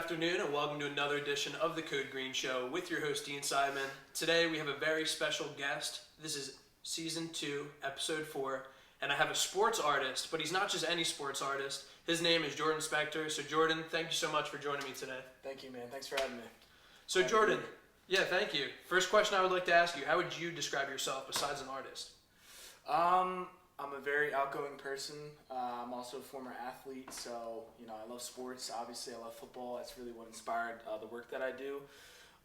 afternoon and welcome to another edition of the Code Green Show with your host Dean Seidman. Today we have a very special guest. This is Season 2, Episode 4, and I have a sports artist, but he's not just any sports artist. His name is Jordan Spector. So Jordan, thank you so much for joining me today. Thank you, man. Thanks for having me. So Jordan, thank you. First question I would like to ask you, how would you describe yourself besides an artist? I'm a very outgoing person. I'm also a former athlete, so I love sports. Obviously, I love football. That's really what inspired the work that I do.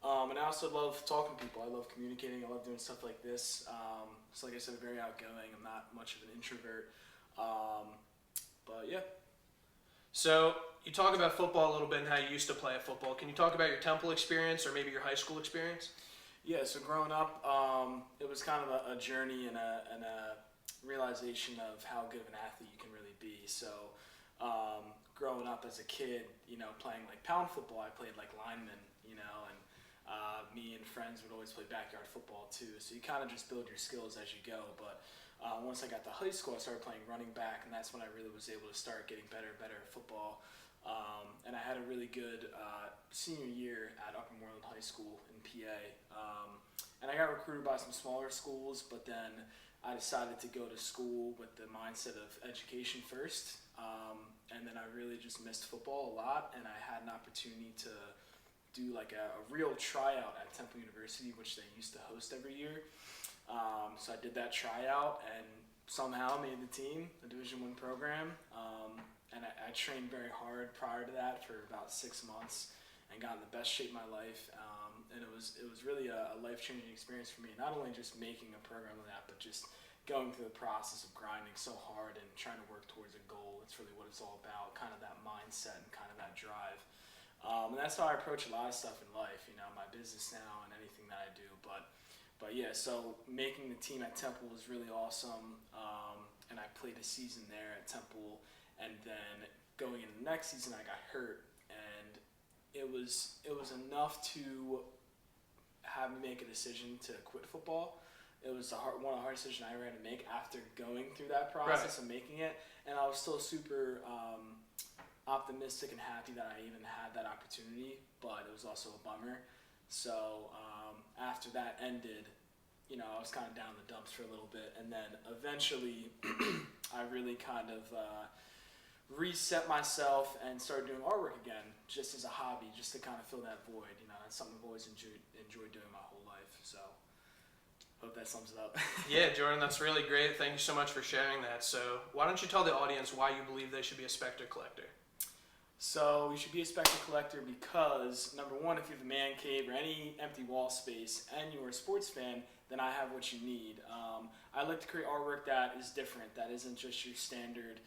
And I also love talking to people. I love communicating. I love doing stuff like this. So like I said, very outgoing. I'm not much of an introvert. But yeah. So you talk about football a little bit and how you used to play at football. Can you talk about your Temple experience or maybe your high school experience? Yeah, so growing up, it was kind of a journey and a realization of how good of an athlete you can really be. So growing up as a kid, playing like pound football, I played like lineman, and me and friends would always play backyard football too. So you kind of just build your skills as you go. But once I got to high school, I started playing running back, and that's when I really was able to start getting better at football. And I had a really good senior year at Upper Moreland High School in PA. And I got recruited by some smaller schools, but then I decided to go to school with the mindset of education first. And then I really just missed football a lot, and I had an opportunity to do like a real tryout at Temple University, which they used to host every year. So I did that tryout and somehow made the team, the Division I program. And I trained very hard prior to that for about 6 months and got in the best shape of my life. And it was really a life-changing experience for me, not only just making a program like that, but just going through the process of grinding so hard and trying to work towards a goal. It's really what it's all about, kind of that mindset and kind of that drive. And that's how I approach a lot of stuff in life, my business now and anything that I do. But yeah, so making the team at Temple was really awesome. And I played a season there at Temple. And then going into the next season, I got hurt. And it was enough to have me make a decision to quit football. It was one of the hardest decisions I ever had to make after going through that process of making it. And I was still super optimistic and happy that I even had that opportunity, but it was also a bummer. So after that ended, I was kind of down in the dumps for a little bit. And then eventually I really kind of reset myself and started doing artwork again, just as a hobby, just to kind of fill that void. That's something I've always enjoyed doing my whole life. So hope that sums it up. Yeah, Jordan, that's really great. Thank you so much for sharing that. So why don't you tell the audience why you believe they should be a Spector collector? So you should be a Spector collector because, number one, if you have a man cave or any empty wall space and you're a sports fan, then I have what you need. I like to create artwork that is different, that isn't just your standard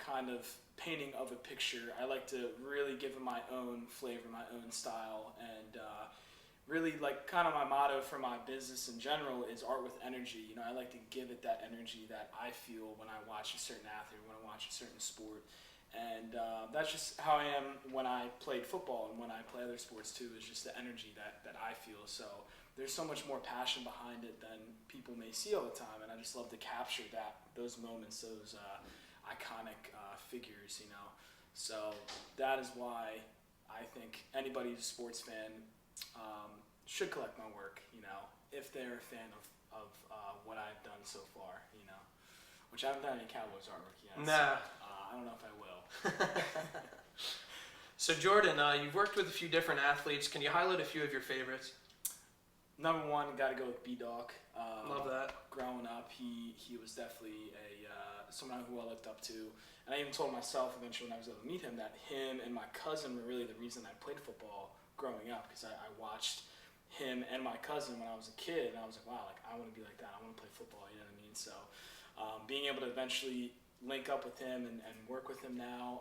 kind of painting of a picture. I like to really give it my own flavor, my own style, and really like kind of my motto for my business in general is art with energy. I like to give it that energy that I feel when I watch a certain athlete, when I watch a certain sport. And that's just how I am when I played football and when I play other sports too, is just the energy that I feel. So there's so much more passion behind it than people may see all the time, and I just love to capture those moments, those iconic figures, So that is why I think anybody who's a sports fan should collect my work, if they're a fan of what I've done so far, which I haven't done any Cowboys artwork yet. Nah. So, I don't know if I will. So Jordan, you've worked with a few different athletes. Can you highlight a few of your favorites? Number one, got to go with B-Dawk. Love that. Growing up, he was definitely someone who I looked up to. And I even told myself eventually when I was able to meet him that him and my cousin were really the reason I played football growing up, because I watched him and my cousin when I was a kid, and I was like, wow, I want to be like that. I want to play football, you know what I mean? So being able to eventually link up with him and work with him now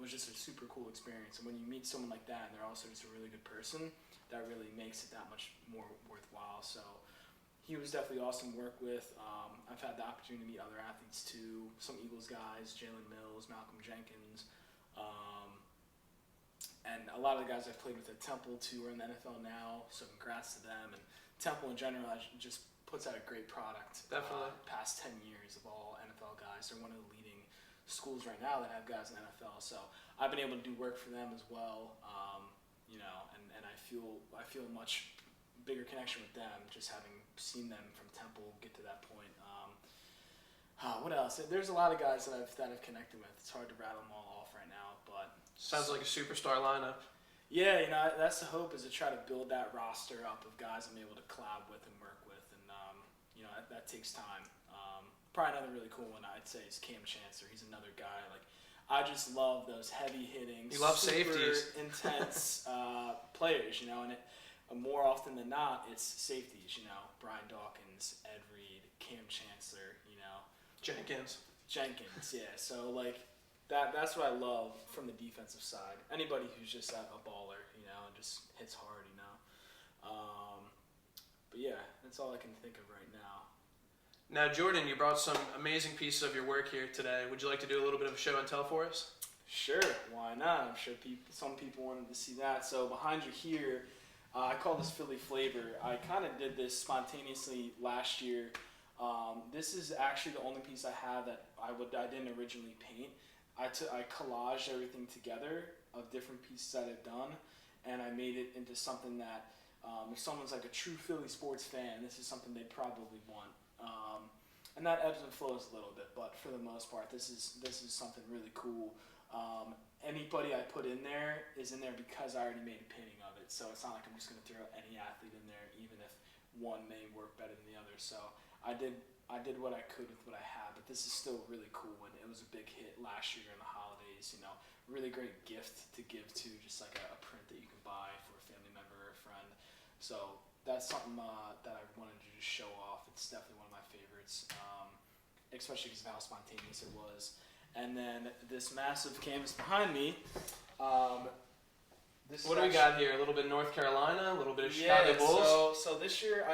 was just a super cool experience. And when you meet someone like that and they're also just a really good person, that really makes it that much more worthwhile. So he was definitely awesome to work with. I've had the opportunity to meet other athletes too, some Eagles guys, Jalen Mills, Malcolm Jenkins, and a lot of the guys I've played with at Temple too are in the NFL now, so congrats to them. And Temple in general just puts out a great product. Definitely. Past 10 years of all NFL guys. They're one of the leading schools right now that have guys in the NFL. So I've been able to do work for them as well. And I feel a much bigger connection with them just having seen them from Temple get to that point. What else? There's a lot of guys that I've connected with. It's hard to rattle them all off right now, but Sounds like a superstar lineup. yeah, that's the hope, is to try to build that roster up of guys I'm able to collab with and work with, and that takes time. Probably another really cool one I'd say is Cam Chancellor. He's another guy, like, I just love those heavy hitting, You love super safeties. intense players, and more often than not it's safeties. Brian Dawkins, Ed Reed, Cam Chancellor, Jenkins. Yeah. So like that's what I love from the defensive side. Anybody who's just a baller, and just hits hard, But yeah, that's all I can think of right now. Now, Jordan, you brought some amazing pieces of your work here today. Would you like to do a little bit of a show and tell for us? Sure, why not? I'm sure some people wanted to see that. So behind you here, I call this Philly flavor. I kind of did this spontaneously last year. This is actually the only piece I have that I didn't originally paint. I collaged everything together of different pieces that I've done, and I made it into something that if someone's like a true Philly sports fan, this is something they'd probably want. And that ebbs and flows a little bit, but for the most part, this is something really cool. Anybody I put in there is in there because I already made a painting of it, so it's not like I'm just going to throw any athlete in there, even if one may work better than the other. So I did what I could with what I had, but this is still really cool, and it was a big hit last year in the holidays. Really great gift to give to, just like a print that you can buy for a family member or a friend. So that's something that I wanted to just show off. It's definitely one of my favorites, especially because of how spontaneous it was. And then this massive canvas behind me. What do we got here? A little bit of North Carolina, a little bit of Chicago Bulls. So this year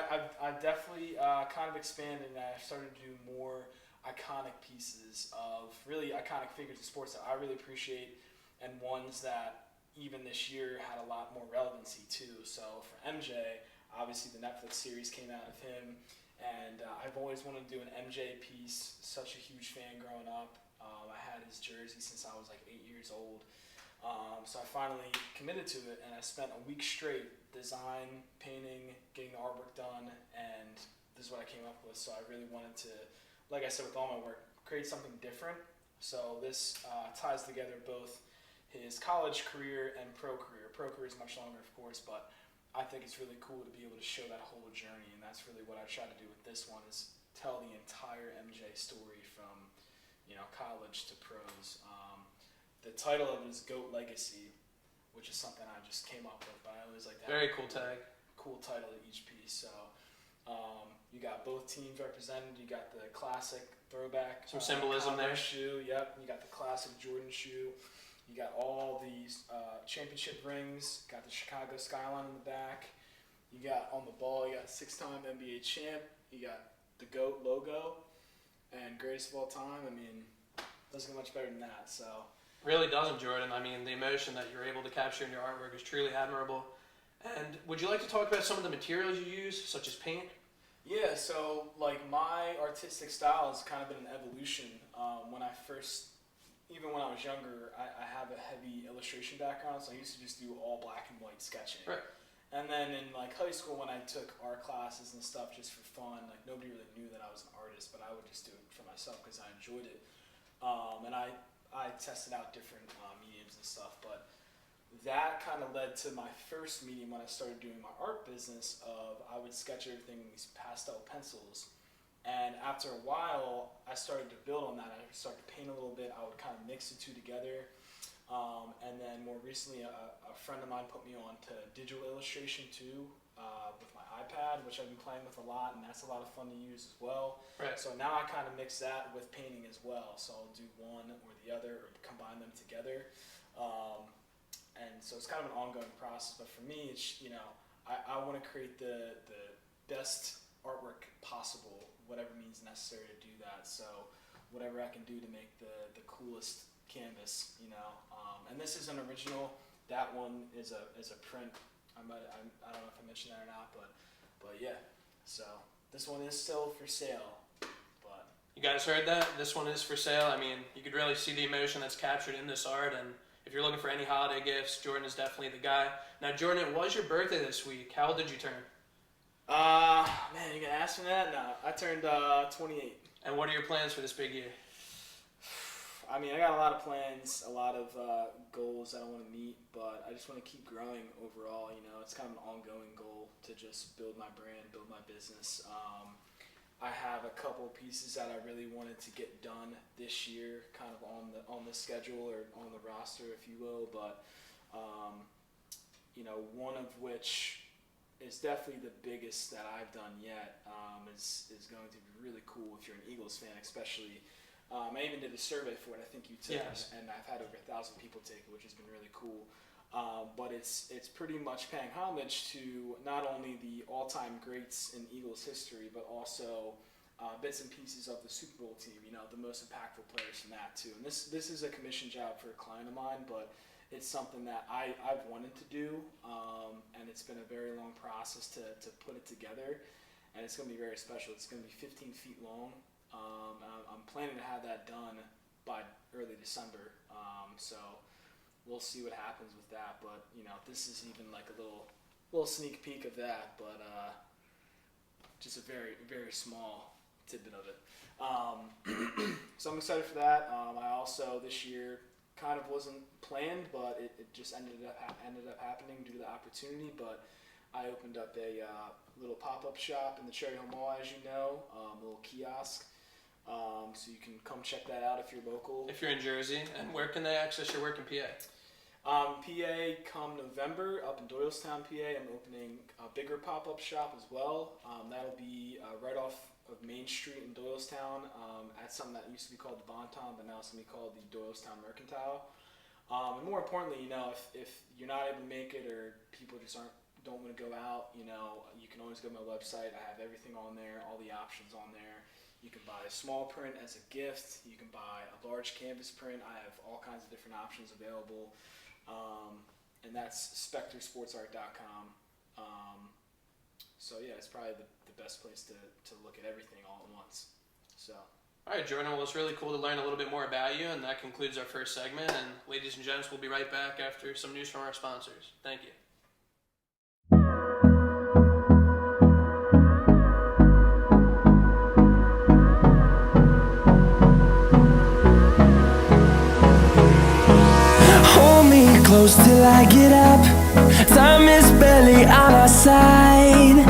I've definitely kind of expanded, and I started to do more iconic pieces of really iconic figures of sports that I really appreciate, and ones that even this year had a lot more relevancy too. So for MJ, obviously the Netflix series came out of him, and I've always wanted to do an MJ piece. Such a huge fan growing up. I had his jersey since I was like 8 years old. So I finally committed to it, and I spent a week straight design, painting, getting the artwork done, and this is what I came up with. So I really wanted to, like I said with all my work, create something different. So this ties together both his college career and pro career. Pro career is much longer, of course, but I think it's really cool to be able to show that whole journey, and that's really what I try to do with this one, is tell the entire MJ story from college to pros. The title of it is GOAT Legacy, which is something I just came up with, but I always like to have Very cool tag. cool title to each piece. So you got both teams represented. You got the classic throwback, Some symbolism there. shoe. Yep. You got the classic Jordan shoe. You got all these championship rings. Got the Chicago skyline in the back. You got on the ball. You got 6-time NBA champ. You got the GOAT logo and greatest of all time. I mean, doesn't get much better than that. So. Really doesn't, Jordan. I mean, the emotion that you're able to capture in your artwork is truly admirable. And would you like to talk about some of the materials you use, such as paint? Yeah, so like my artistic style has kind of been an evolution. Even when I was younger, I have a heavy illustration background, so I used to just do all black and white sketching. Right. And then in like high school, when I took art classes and stuff just for fun, like nobody really knew that I was an artist, but I would just do it for myself because I enjoyed it. And I tested out different mediums and stuff, but that kind of led to my first medium when I started doing my art business of I would sketch everything with these pastel pencils. And after a while, I started to build on that. I started to paint a little bit. I would kind of mix the two together. And then more recently, a friend of mine put me on to digital illustration too, with my iPad, which I've been playing with a lot, and that's a lot of fun to use as well. Right. So now I kind of mix that with painting as well. So I'll do one or the other, or combine them together. And so it's kind of an ongoing process. But for me, it's, I want to create the best artwork possible, whatever means necessary to do that. So whatever I can do to make the coolest canvas, and this is an original. That one is a print. I don't know if I mentioned that or not, but yeah. So this one is still for sale, but You guys heard that? This one is for sale. I mean, you could really see the emotion that's captured in this art, and if you're looking for any holiday gifts, Jordan is definitely the guy. Now, Jordan, it was your birthday this week. How old did you turn? Man, you gonna ask me that? No, I turned 28. And what are your plans for this big year? I mean, I got a lot of plans, a lot of goals that I want to meet, but I just want to keep growing overall. You know, it's kind of an ongoing goal to just build my brand, build my business. I have a couple of pieces that I really wanted to get done this year, kind of on the schedule or on the roster, if you will. But you know, one of which is definitely the biggest that I've done yet. Is going to be really cool if you're an Eagles fan, especially. I even did a survey for it. I think you took it, and I've had over 1,000 people take it, which has been really cool. But it's pretty much paying homage to not only the all-time greats in Eagles history, but also bits and pieces of the Super Bowl team. You know, the most impactful players from that too. And this is a commission job for a client of mine, but it's something that I've wanted to do, and it's been a very long process to put it together. And it's going to be very special. It's going to be 15 feet long. I'm planning to have that done by early December. So we'll see what happens with that. But you know, this is even like a little sneak peek of that. But just a very, very small tidbit of it. So I'm excited for that. I also this year kind of wasn't planned, but it just ended up happening due to the opportunity. But I opened up a little pop-up shop in the Cherry Hill Mall, as you know, a little kiosk. So you can come check that out if you're local. If you're in Jersey, and where can they access your work in PA? PA, come November, up in Doylestown, PA, I'm opening a bigger pop-up shop as well. That'll be right off of Main Street in Doylestown at something that used to be called the Bonton, but now it's going to be called the Doylestown Mercantile. And more importantly, you know, if you're not able to make it or people just don't want to go out, you know, you can always go to my website. I have everything on there, all the options on there. You can buy a small print as a gift. You can buy a large canvas print. I have all kinds of different options available. And that's spectorsportsart.com. So yeah, it's probably the best place to look at everything all at once. So. All right, Jordan, well, it's really cool to learn a little bit more about you, and that concludes our first segment. And ladies and gents, we'll be right back after some news from our sponsors. Thank you. Close till I get up. Time is barely on our side.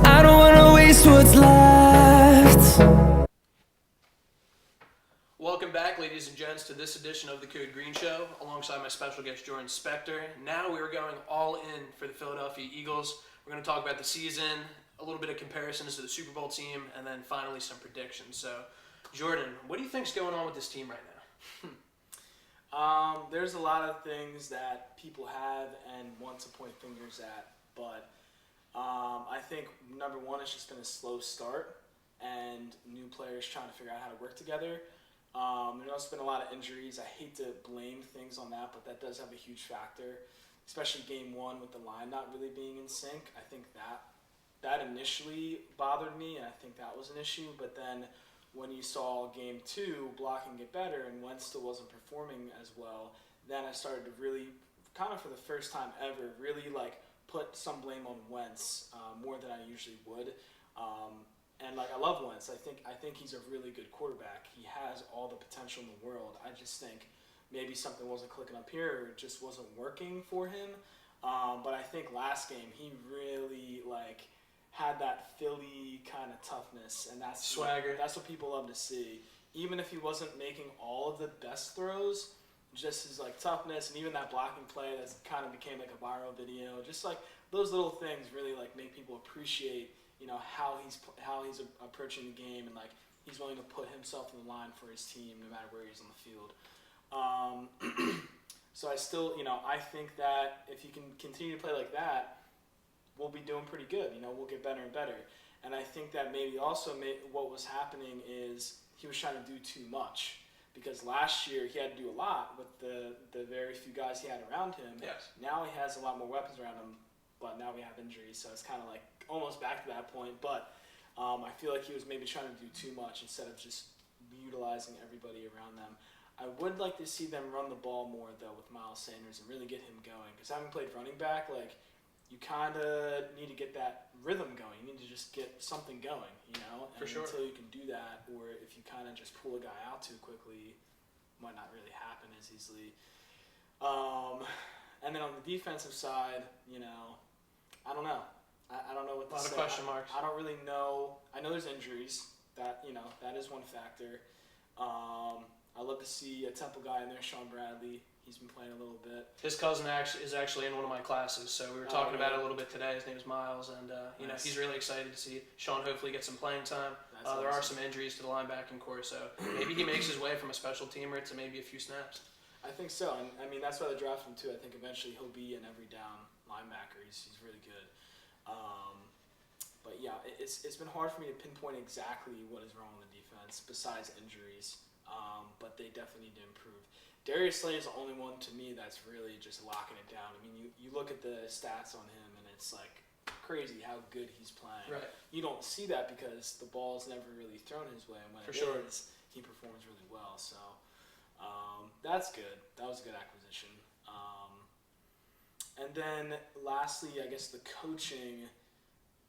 I don't wanna waste what's left. Welcome back, ladies and gents, to this edition of the Code Green Show, alongside my special guest, Jordan Spector. Now we're going all in for the Philadelphia Eagles. We're going to talk about the season, a little bit of comparisons to the Super Bowl team, and then finally some predictions. So, Jordan, what do you think's going on with this team right now? There's a lot of things that people have and want to point fingers at, but I think number one, it's just been a slow start and new players trying to figure out how to work together. There's also been a lot of injuries. I hate to blame things on that, but that does have a huge factor, especially game one with the line not really being in sync. I think that initially bothered me, and I think that was an issue, but then when you saw game two blocking get better and Wentz still wasn't performing as well, then I started to really, kind of for the first time ever, really like put some blame on Wentz more than I usually would. And like I love Wentz. I think he's a really good quarterback. He has all the potential in the world. I just think maybe something wasn't clicking up here or it just wasn't working for him. But I think last game he really like had that Philly kind of toughness, and that's swagger. That's what people love to see. Even if he wasn't making all of the best throws, just his like toughness and even that blocking play that kind of became like a viral video. Just like those little things really like make people appreciate, you know, how he's approaching the game, and like he's willing to put himself in the line for his team no matter where he's on the field. So I still, you know, I think that if he can continue to play like that, we'll be doing pretty good. You know, we'll get better and better. And I think that maybe also what was happening is he was trying to do too much, because last year he had to do a lot with the very few guys he had around him. Yes. Now he has a lot more weapons around him, but now we have injuries, so it's kind of like almost back to that point. But I feel like he was maybe trying to do too much instead of just utilizing everybody around them. I would like to see them run the ball more, though, with Miles Sanders and really get him going. Because having played running back, like, you kind of need to get that rhythm going. You need to just get something going, you know? And For sure. until you can do that, or if you kind of just pull a guy out too quickly, might not really happen as easily. And then on the defensive side, you know, I don't know. I don't know what to say. A lot of question marks. I don't really know. I know there's injuries. That, you know, that is one factor. I'd love to see a Temple guy in there, Sean Bradley. He's been playing a little bit. His cousin is actually in one of my classes, so we were talking about it a little bit today. His name is Miles, and you know, he's really excited to see Sean hopefully get some playing time. There are some injuries to the linebacking core, so maybe he makes his way from a special teamer to maybe a few snaps. I think so, and I mean that's why they drafted him too. I think eventually he'll be an every down linebacker. He's really good. But yeah, it's been hard for me to pinpoint exactly what is wrong with the defense besides injuries. But they definitely need to improve. Darius Slay is the only one to me that's really just locking it down. I mean, you look at the stats on him, and it's like crazy how good he's playing. Right. You don't see that because the ball's never really thrown his way, and when is, he performs really well. So that's good. That was a good acquisition. And then lastly, I guess the coaching.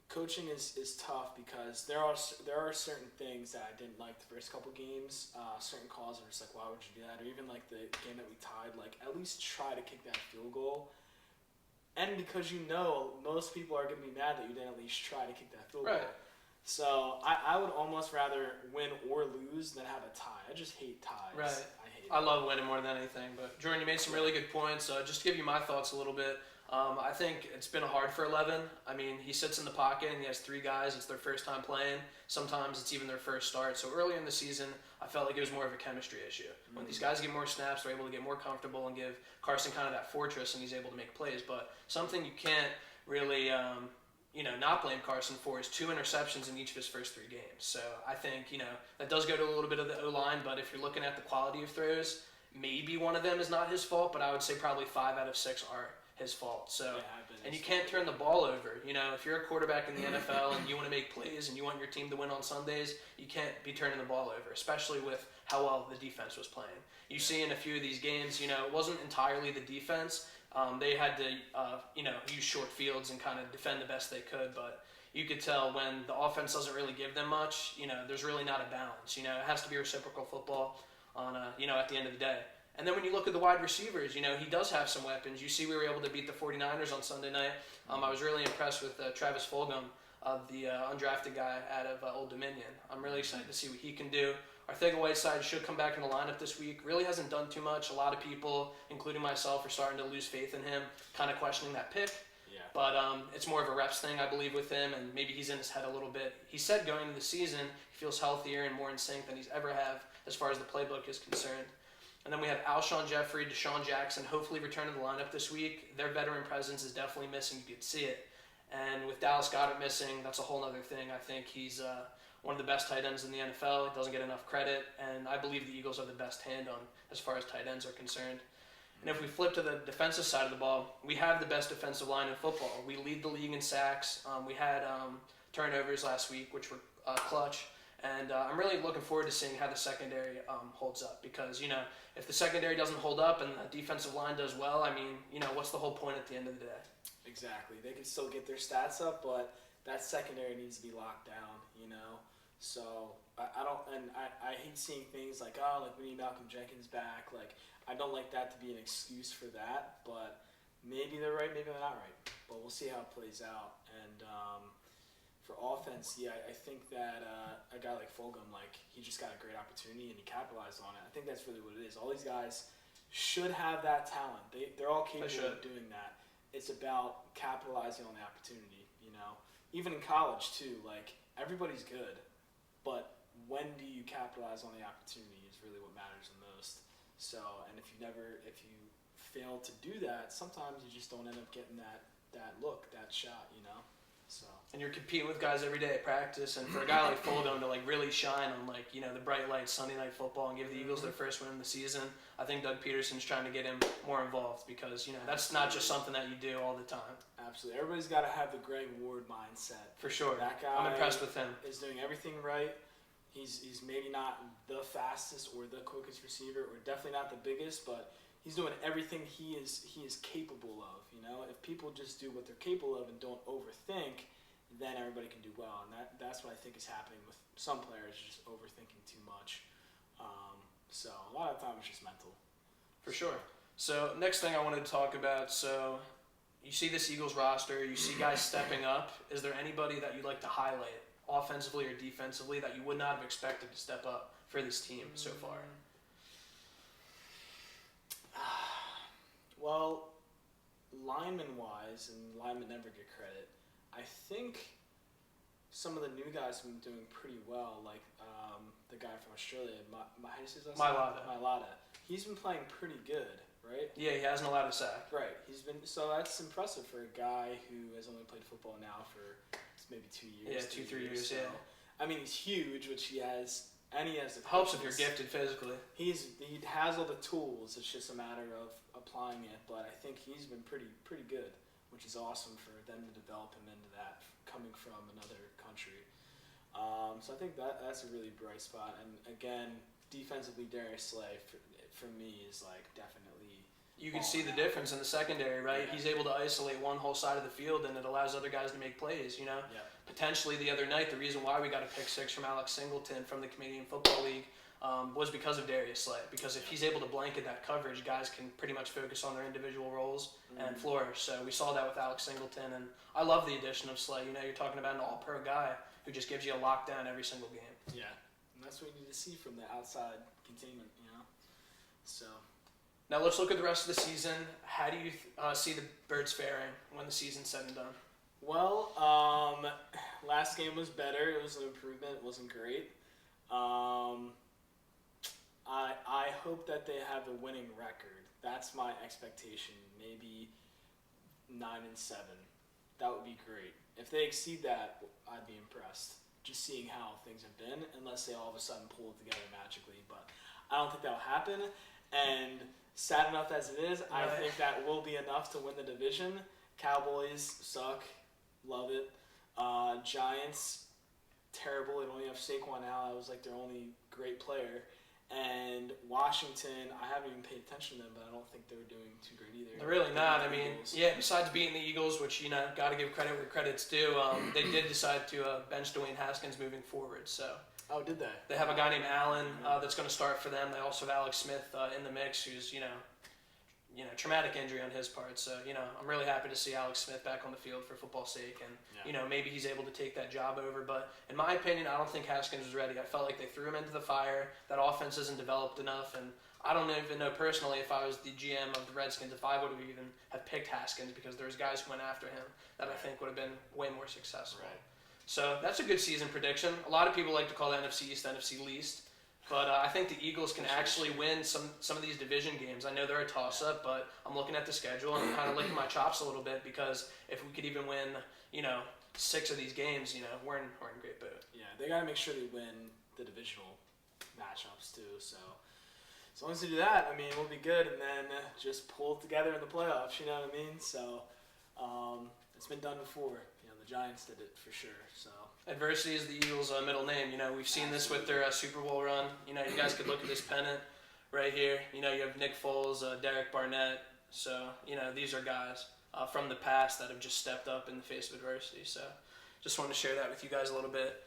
Coaching is tough because there are certain things that I didn't like the first couple games. Certain calls are just like, why would you do that? Or even like the game that we tied, like at least try to kick that field goal. And because you know most people are going to be mad that you didn't at least try to kick that field goal. So I would almost rather win or lose than have a tie. I just hate ties. Right. I love winning more than anything. But Jordan, you made some really good points. Just to give you my thoughts a little bit. I think it's been hard for 11. I mean, he sits in the pocket and he has three guys. It's their first time playing. Sometimes it's even their first start. So early in the season, I felt like it was more of a chemistry issue. When these guys get more snaps, they're able to get more comfortable and give Carson kind of that fortress, and he's able to make plays. But something you can't really, not blame Carson for is 2 interceptions in each of his first 3 games. So I think, that does go to a little bit of the O-line. But if you're looking at the quality of throws, maybe one of them is not his fault, but I would say probably 5 out of 6 are his fault. So, and you can't turn the ball over. If you're a quarterback in the NFL and you want to make plays and you want your team to win on Sundays, you can't be turning the ball over, especially with how well the defense was playing. You see in a few of these games, it wasn't entirely the defense. They had to, use short fields and kind of defend the best they could, but you could tell when the offense doesn't really give them much, there's really not a balance. It has to be reciprocal football on, at the end of the day. And then when you look at the wide receivers, he does have some weapons. You see we were able to beat the 49ers on Sunday night. I was really impressed with Travis Fulgham, the undrafted guy out of Old Dominion. I'm really excited to see what he can do. Arcega-Whiteside should come back in the lineup this week. Really hasn't done too much. A lot of people, including myself, are starting to lose faith in him, kind of questioning that pick. Yeah. But it's more of a reps thing, I believe, with him, and maybe he's in his head a little bit. He said going into the season he feels healthier and more in sync than he's ever have as far as the playbook is concerned. And then we have Alshon Jeffrey, Deshaun Jackson, hopefully return to the lineup this week. Their veteran presence is definitely missing. You could see it. And with Dallas Goedert missing, that's a whole other thing. I think he's one of the best tight ends in the NFL. He doesn't get enough credit. And I believe the Eagles have the best hand on as far as tight ends are concerned. And if we flip to the defensive side of the ball, we have the best defensive line in football. We lead the league in sacks. We had turnovers last week, which were clutch. And I'm really looking forward to seeing how the secondary holds up because, if the secondary doesn't hold up and the defensive line does well, I mean, what's the whole point at the end of the day? Exactly. They can still get their stats up, but that secondary needs to be locked down, So I hate seeing things like, we need Malcolm Jenkins back. Like, I don't like that to be an excuse for that, but maybe they're right, maybe they're not right. But we'll see how it plays out. And for offense, I think that a guy like Fulgham, he just got a great opportunity and he capitalized on it. I think that's really what it is. All these guys should have that talent. They're all capable of doing that. It's about capitalizing on the opportunity, Even in college, too, everybody's good. But when do you capitalize on the opportunity is really what matters the most. So, and if you fail to do that, sometimes you just don't end up getting that look, that shot, So. And you're competing with guys every day at practice, and for a guy like Fulgham to really shine on the bright lights Sunday Night Football and give the Eagles their first win of the season, I think Doug Peterson's trying to get him more involved because that's not just something that you do all the time. Absolutely. Everybody's got to have the Greg Ward mindset. For sure. That guy I'm impressed with him. Is doing everything right. He's maybe not the fastest or the quickest receiver, or definitely not the biggest, but he's doing everything he is capable of. You know, if people just do what they're capable of and don't overthink, then everybody can do well. And that's what I think is happening with some players, just overthinking too much. So a lot of times it's just mental. For sure. So next thing I wanted to talk about, so you see this Eagles roster, you see guys stepping up. Is there anybody that you'd like to highlight, offensively or defensively, that you would not have expected to step up for this team so far? Well, lineman-wise, and linemen never get credit, I think some of the new guys have been doing pretty well, like the guy from Australia, how do you say his last name? Mailata. He's been playing pretty good, right? Yeah, he hasn't allowed a sack. Right. So that's impressive for a guy who has only played football now for maybe 2 years. Yeah, 2-3 years. So, yeah. I mean, he's huge, which he has, and he has the helps if quickness. you're gifted physically. He has all the tools. It's just a matter of applying it. But I think he's been pretty good, which is awesome for them to develop him into that, coming from another country. So I think that's a really bright spot. And again, defensively, Darius Slay for me is like definitely. You can see the difference in the secondary, right? Yeah. He's able to isolate one whole side of the field, and it allows other guys to make plays, you know? Yeah. Potentially the other night, the reason why we got a pick six from Alex Singleton from the Canadian Football League was because of Darius Slay. Because if he's able to blanket that coverage, guys can pretty much focus on their individual roles and flourish. So we saw that with Alex Singleton, and I love the addition of Slay. You know, you're talking about an all-pro guy who just gives you a lockdown every single game. Yeah, and that's what you need to see from the outside containment, you know? So. Now let's look at the rest of the season. How do you see the Birds faring when the season's said and done? Well, last game was better. It was an improvement. It wasn't great. I hope that they have a winning record. That's my expectation. Maybe 9-7. That would be great. If they exceed that, I'd be impressed. Just seeing how things have been, unless they all of a sudden pull it together magically. But I don't think that will happen. And sad enough as it is, I think that will be enough to win the division. Cowboys suck. Love it. Giants, terrible. They only have Saquon now. That was like their only great player. And Washington, I haven't even paid attention to them, but I don't think they're doing too great either. They're really not. I mean, yeah, besides beating the Eagles, which, you know, got to give credit where credit's due, they did decide to bench Dwayne Haskins moving forward. So. Oh, did they? They have a guy named Allen that's going to start for them. They also have Alex Smith in the mix, who's, you know, traumatic injury on his part. So, you know, I'm really happy to see Alex Smith back on the field for football's sake. And, you know, maybe he's able to take that job over. But in my opinion, I don't think Haskins was ready. I felt like they threw him into the fire. That offense isn't developed enough. And I don't even know personally if I was the GM of the Redskins, if I would have even have picked Haskins, because there's guys who went after him that I think would have been way more successful. Right. So that's a good season prediction. A lot of people like to call the NFC East NFC least. But I think the Eagles can actually win some of these division games. I know they're a toss-up, but I'm looking at the schedule and I'm kind of licking my chops a little bit, because if we could even win, you know, 6 of these games, you know, we're in great boat. Yeah, they got to make sure they win the divisional matchups too. So as long as they do that, I mean, we'll be good, and then just pull it together in the playoffs. You know what I mean? So it's been done before. You know, the Giants did it for sure. So. Adversity is the Eagles' middle name. You know, we've seen this with their Super Bowl run. You know, you guys could look at this pennant right here. You know, you have Nick Foles, Derek Barnett. So, you know, these are guys from the past that have just stepped up in the face of adversity. So, just wanted to share that with you guys a little bit.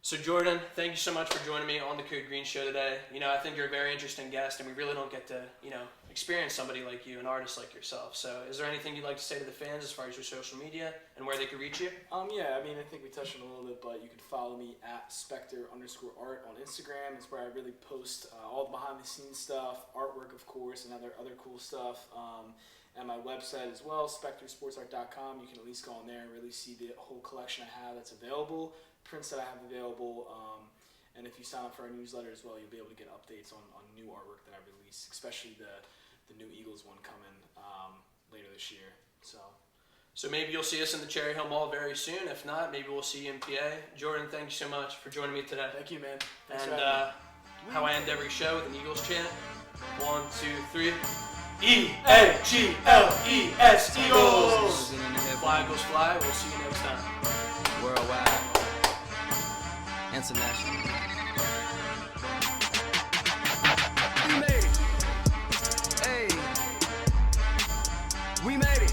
So, Jordan, thank you so much for joining me on the Code Green Show today. You know, I think you're a very interesting guest, and we really don't get to, you know, experience somebody like you, an artist like yourself. So, is there anything you'd like to say to the fans as far as your social media and where they can reach you? Yeah, I mean, I think we touched on it a little bit, but you can follow me at Spector_art on Instagram. It's where I really post all the behind-the-scenes stuff, artwork, of course, and other cool stuff. And my website as well, SpectorSportsArt.com. You can at least go on there and really see the whole collection I have that's available, prints that I have available. And if you sign up for our newsletter as well, you'll be able to get updates on new artwork that I release, especially the new Eagles one coming later this year. So maybe you'll see us in the Cherry Hill Mall very soon. If not, maybe we'll see you in PA. Jordan, thank you so much for joining me today. Thank you, man. Thanks and how I end every show with an Eagles chant. 1, 2, 3. E-A-G-L-E-S, Eagles. Fly Eagles fly. We'll see you next time. Worldwide, international. We made it. Hey. We made it.